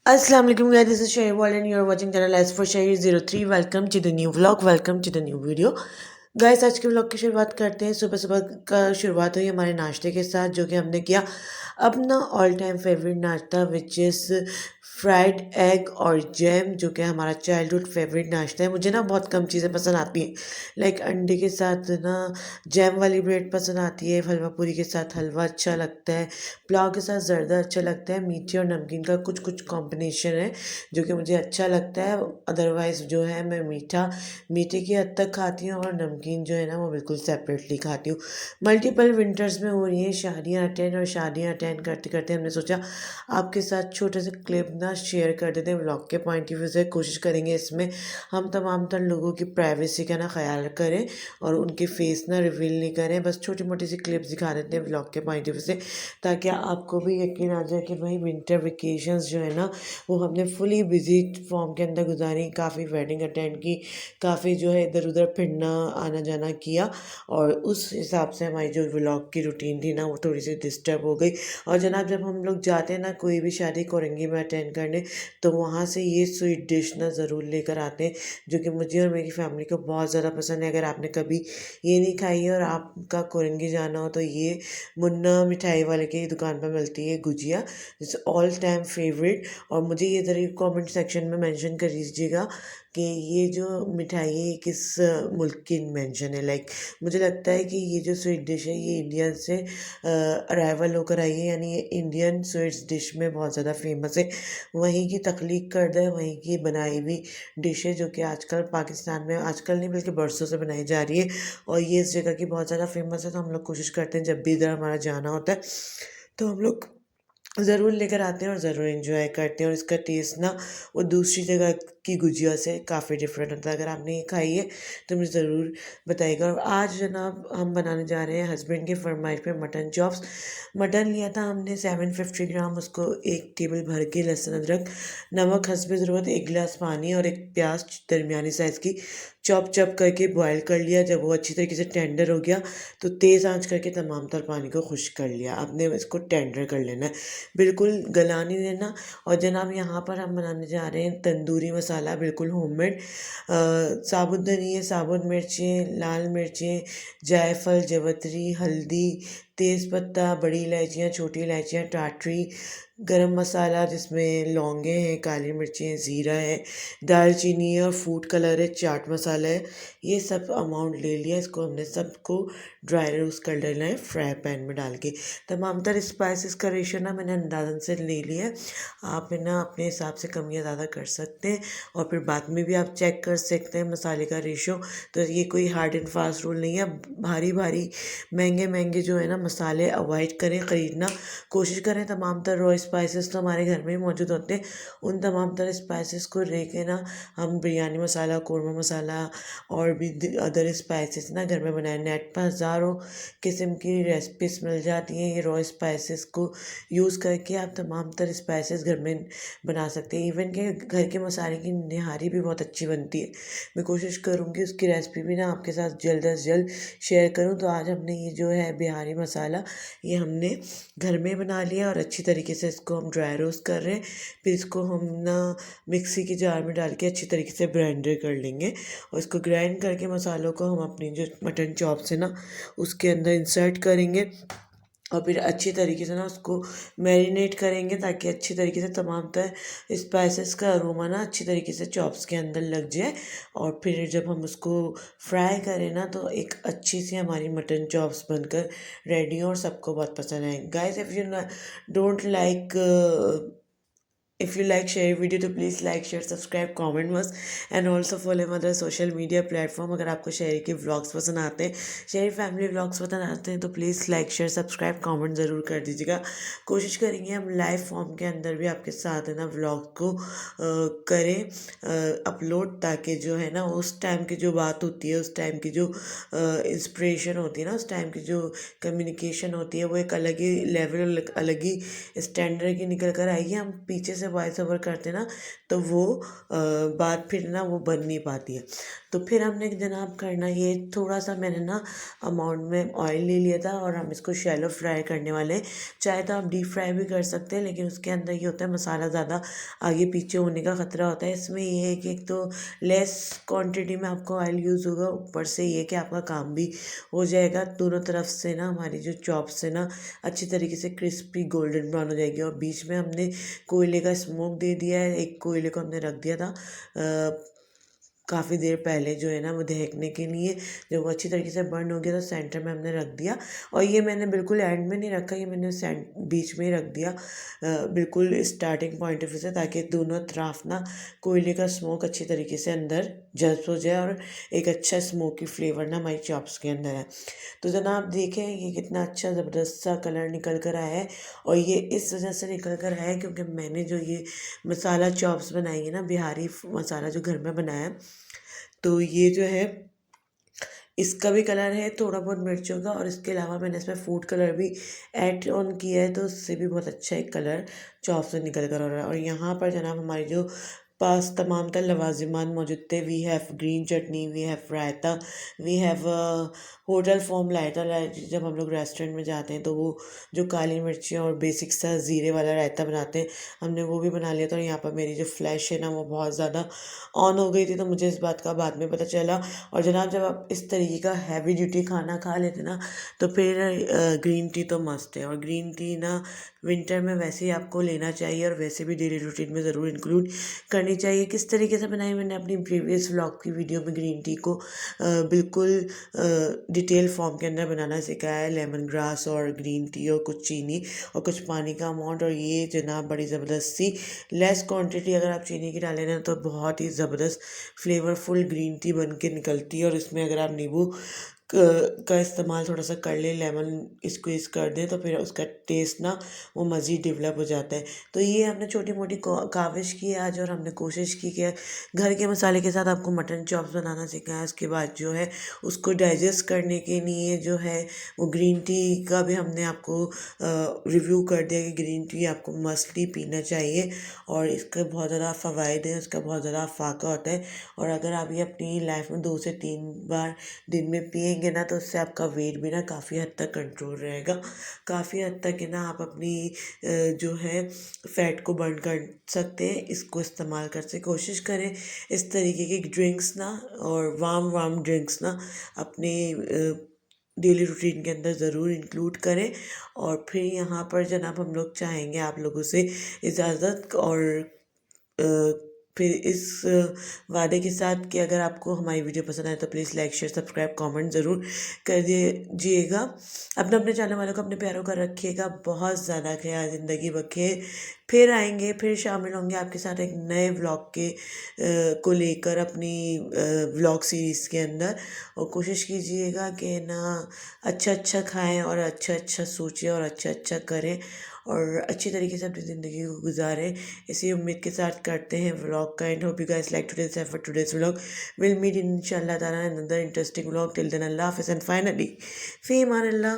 Assalamu alaikum guys, this is Sherry Wall and you're watching channel S for Sherry03. Welcome to the new vlog, welcome to the new video. Guys आज के vlog की शुरुआत करते हैं। सुबह सुबह का शुरुआत हुई हमारे नाश्ते के साथ, जो कि हमने किया अपना ऑल टाइम फेवरेट नाश्ता, विच इज़ फ्राइड एग और जैम, जो कि हमारा चाइल्डहुड फेवरेट नाश्ता है। मुझे ना बहुत कम चीज़ें पसंद आती हैं, लाइक अंडे के साथ ना जैम वाली ब्रेड पसंद आती है, हलवा पूरी के साथ हलवा अच्छा लगता है, पुलाव के साथ ज़र्दा अच्छा लगता है, मीठे और नमकीन का कुछ कुछ कॉम्बिनेशन है जो कि मुझे अच्छा लगता है। अदरवाइज़ जो है मैं मीठे की हद तक खाती हूँ और नमकीन जो है ना वो बिल्कुल सेपरेटली खाती हूँ। मल्टीपल विंटर्स में हो रही हैं शादियाँ अटेंड, और शादियाँ अटेंड करते करते हमने सोचा आपके साथ छोटे से क्लिप ना शेयर कर देते हैं व्लॉग के पॉइंट ऑफ व्यू से। कोशिश करेंगे इसमें हम तमाम तर लोगों की प्राइवेसी का ना ख्याल करें और उनके फेस ना रिवील नहीं करें, बस छोटी मोटी सी क्लिप्स दिखा देते हैं व्लॉग के पॉइंट ऑफ व्यू से, ताकि आपको भी यकीन आ जाए कि भाई विंटर वेकेशंस जो है ना वो हमने फुली बिजी फॉर्म के अंदर गुजारी। काफ़ी वेडिंग अटेंड की, काफ़ी जो है इधर उधर फिरना आना जाना किया, और उस हिसाब से हमारी जो व्लॉग की रूटीन थी ना वो थोड़ी सी डिस्टर्ब हो गई। और जनाब जब हम लोग जाते हैं ना कोई भी शादी कोरंगी में अटेंड करने, तो वहाँ से ये स्वीट डिश ना ज़रूर लेकर आते हैं, जो कि मुझे और मेरी फैमिली को बहुत ज़्यादा पसंद है। अगर आपने कभी ये नहीं खाई है और आपका कोरंगी जाना हो, तो ये मुन्ना मिठाई वाले की दुकान पर मिलती है gujiya, it's all time favourite. और मुझे ये ज़रूर कमेंट सेक्शन में मेंशन कर दीजिएगा कि ये जो मिठाई है किस मुल्क की इन्वेंशन है। लाइक मुझे लगता है कि ये जो स्वीट डिश है ये इंडिया से अराइवल होकर आई है, यानी ये इंडियन स्वीट्स डिश में बहुत ज़्यादा फेमस है। वहीं की तख्लीक करदा है, वहीं की बनाई हुई डिश है, जो कि आजकल पाकिस्तान में आजकल नहीं बल्कि बरसों से बनाई जा रही है, और ये इस जगह की बहुत ज़्यादा फेमस है। तो हम लोग कोशिश करते हैं जब भी इधर हमारा जाना होता है तो हम लोग ज़रूर लेकर आते हैं और ज़रूर एंजॉय करते हैं। और इसका टेस्ट ना वो दूसरी जगह की गुजिया से काफ़ी डिफरेंट होता है। अगर आपने ये खाई है तो मुझे ज़रूर बताइएगा। और आज जनाब हम बनाने जा रहे हैं हस्बैंड की फरमाइश पे मटन चॉप्स। मटन लिया था हमने 750 ग्राम, उसको एक टेबल भर के लहसुन अदरक, नमक हस्बे ज़रूरत, एक गिलास पानी और एक प्याज दरमियानी साइज़ की चॉप चॉप करके बॉयल कर लिया। जब वो अच्छी तरीके से टेंडर हो गया तो तेज़ आंच करके तमाम तर पानी को खुश्क कर लिया। आपने इसको टेंडर कर लेना है, बिल्कुल गला नहीं देना। और जनाब यहाँ पर हम बनाने जा रहे हैं तंदूरी मसाला, बिल्कुल होममेड। साबुत धनिया, साबुत मिर्चें, लाल मिर्चें, जायफल, जवतरी, हल्दी, तेज़पत्ता, बड़ी इलायचियाँ, छोटी इलायचियाँ, टाटरी, गरम मसाला जिसमें लौंगे हैं, काली मिर्चें हैं, ज़ीरा है, दालचीनी है और फूड कलर है, चाट मसाला है। ये सब अमाउंट ले लिया, इसको हमने सबको ड्राई रोस्ट कर लेना है फ्राई पैन में डाल के। तमाम तर स्पाइसेस का रेशो ना मैंने अंदाज़न से ले लिया है, आप है ना अपने हिसाब से कम या ज़्यादा कर सकते हैं, और फिर बाद में भी आप चेक कर सकते हैं मसाले का रेशो। तो ये कोई हार्ड एंड फास्ट रूल नहीं है। भारी भारी महंगे महंगे जो है ना मसाले अवॉइड करें ख़रीदना, कोशिश करें तमाम तर रॉ स्पाइसेस तो हमारे घर में ही मौजूद होते हैं, उन तमाम तर स्पाइसेस को लेके ना हम बिरयानी मसाला, कौरमा मसाला और भी अदर स्पाइसेस ना घर में बनाए। नेट पर हज़ारों किस्म की रेसिपीज मिल जाती हैं, ये रॉ स्पाइसेस को यूज़ करके आप तमाम तर स्पाइसेस घर में बना सकते हैं। इवन के घर के मसाले की निहारी भी बहुत अच्छी बनती है। मैं कोशिश करूँगी उसकी रेसिपी भी ना आपके साथ जल्द अज जल्द शेयर करूँ। तो आज हमने ये जो है बिहारी मसाला ये हमने घर में बना लिया, और अच्छी तरीके से इसको हम ड्राई रोस्ट कर रहे हैं। फिर इसको हम ना मिक्सी के जार में डाल के अच्छी तरीके से ब्लेंडर कर लेंगे, और इसको ग्राइंड करके मसालों को हम अपनी जो मटन चॉप से ना उसके अंदर इंसर्ट करेंगे, और फिर अच्छी तरीके से ना उसको मैरिनेट करेंगे, ताकि अच्छी तरीके से तमाम तर स्पाइसेस का अरोमा ना अच्छी तरीके से चॉप्स के अंदर लग जाए। और फिर जब हम उसको फ्राई करें ना तो एक अच्छी सी हमारी मटन चॉप्स बनकर रेडी हो और सबको बहुत पसंद आए। Guys if you don't like if you like share video तो please like share subscribe comment must, and also follow mother social media platform. अगर आपको शहर के व्लॉग्स पसंद आते हैं, शहरी फैमिली व्लॉग्स पसंद आते हैं, तो please like share subscribe comment ज़रूर कर दीजिएगा। कोशिश करेंगे हम लाइव फॉर्म के अंदर भी आपके साथ है ना व्लॉग को करें अपलोड, ताकि जो है ना उस टाइम की जो बात होती है, उस टाइम की जो इंस्पिरेशन होती है ना, उस टाइम की जो कम्युनिकेशन होती है वो एक अलग ही लेवल, अलग ही स्टैंडर्ड की निकल कर आएगी। हम पीछे से वॉइस ओवर करते ना तो वो बात फिर ना वो बन नहीं पाती है। तो फिर हमने जनाब करना ये, थोड़ा सा मैंने ना अमाउंट में ऑयल ले लिया था और हम इसको शैलो फ्राई करने वाले हैं। चाहे तो आप डीप फ्राई भी कर सकते हैं, लेकिन उसके अंदर ये होता है मसाला ज़्यादा आगे पीछे होने का ख़तरा होता है। इसमें ये है कि एक तो लेस क्वांटिटी में आपको ऑयल यूज़ होगा, ऊपर से ये कि आपका काम भी हो जाएगा। दोनों तरफ से ना हमारी जो चॉप्स है ना अच्छी तरीके से क्रिस्पी गोल्डन ब्राउन हो जाएगी। और बीच में हमने कोयले का स्मोक दे दिया है, एक कोयले को हमने रख दिया था काफ़ी देर पहले जो है ना वो दहकने के लिए। जब वो अच्छी तरीके से बर्न हो गया तो सेंटर में हमने रख दिया। और ये मैंने बिल्कुल एंड में नहीं रखा, ये मैंने बीच में ही रख दिया, बिल्कुल स्टार्टिंग पॉइंट ऑफ व्यू से, ताकि दोनों तरफ ना कोयले का स्मोक अच्छी तरीके से अंदर जज्ब हो जाए और एक अच्छा स्मोकी फ्लेवर ना हमारी चॉप्स के अंदर है। तो जनाब देखें ये कितना अच्छा ज़बरदस्त सा कलर निकल कर आया है। और ये इस वजह से निकल कर आया है क्योंकि मैंने जो ये मसाला चॉप्स बनाई है ना, बिहारी मसाला जो घर में बनाया है, तो ये जो है इसका भी कलर है थोड़ा बहुत मिर्चों का, और इसके अलावा मैंने इसमें फूड कलर भी ऐड ऑन किया है, तो उससे भी बहुत अच्छा एक कलर चॉप से निकल कर आ रहा है। और यहाँ पर जनाब हमारी जो पास तमाम तर लवाजिमान मौजूद थे, we have green chutney, we have raita, we have hotel form raita. जब हम लोग रेस्टोरेंट में जाते हैं तो वो जो काली मिर्चियाँ और बेसिक सा ज़ीरे वाला रायता बनाते हैं, हमने वो भी बना लिया था। और यहाँ पर मेरी जो फ्लैश है ना वो बहुत ज़्यादा ऑन हो गई थी, तो मुझे इस बात का बाद में पता चला। और जनाब जब आप इस तरीके का हैवी ड्यूटी खाना खा लेते ना, तो फिर ग्रीन टी तो मस्त है। और ग्रीन टी ना विंटर में वैसे ही आपको लेना चाहिए, और वैसे भी डेली रूटीन में ज़रूर इंक्लूड करनी चाहिए। किस तरीके से बनाई मैंने अपनी प्रीवियस व्लॉग की वीडियो में ग्रीन टी को बिल्कुल डिटेल फॉर्म के अंदर बनाना सिखाया है, लेमन ग्रास और ग्रीन टी और कुछ चीनी और कुछ पानी का अमाउंट। और ये जनाब बड़ी ज़बरदस्त सी लेस क्वांटिटी अगर आप चीनी की डालें ना तो बहुत ही ज़बरदस्त फ्लेवरफुल ग्रीन टी बन के निकलती है। और इसमें अगर आप नींबू का इस्तेमाल थोड़ा सा कर ले, लेमन स्क्वीज़ कर दें, तो फिर उसका टेस्ट ना वो मज़ीद डेवलप हो जाता है। तो ये हमने छोटी मोटी काविश की आज, और हमने कोशिश की कि घर के मसाले के साथ आपको मटन चॉप्स बनाना सिखाया। उसके बाद जो है उसको डाइजेस्ट करने के लिए जो है वो ग्रीन टी का भी हमने आपको रिव्यू कर दिया कि ग्रीन टी आपको मस्टली पीना चाहिए, और इसके बहुत ज़्यादा फ़वाइद हैं, उसका बहुत ज़्यादा फ़ायदा होता है। और अगर आप ये अपनी लाइफ में 2 से 3 बार दिन में पिएंगे ना, तो उससे आपका वेट भी ना काफ़ी हद तक कंट्रोल रहेगा। काफ़ी हद तक है ना आप अपनी जो है फ़ैट को बर्न कर सकते हैं। इसको इस्तेमाल करके कोशिश करें इस तरीके की ड्रिंक्स ना, और वार्म ड्रिंक्स ना अपने डेली रूटीन के अंदर ज़रूर इंक्लूड करें। और फिर यहाँ पर जनाब हम लोग चाहेंगे आप लोगों से इजाज़त, और फिर इस वादे के साथ कि अगर आपको हमारी वीडियो पसंद आए तो please like share subscribe comment ज़रूर कर दीजिएगा। अपने अपने चैनल वालों को अपने प्यारों का रखिएगा बहुत ज़्यादा ख्याल, ज़िंदगी बखैर। फिर आएंगे, फिर शामिल होंगे आपके साथ एक नए व्लॉग के को लेकर अपनी व्लॉग सीरीज़ के अंदर। और कोशिश कीजिएगा कि ना अच्छा अच्छा खाएं और अच्छा अच्छा सोचें और अच्छा अच्छा करें और अच्छी तरीके से अपनी ज़िंदगी को गुजारें। इसी उम्मीद के साथ करते हैं व्लॉग का end. Hope you guys like today's effort today's vlog. Will meet इंशाल्लाह ताला another interesting vlog. Till then अल्लाह हाफ़िज़ and finally fee Aman Allah.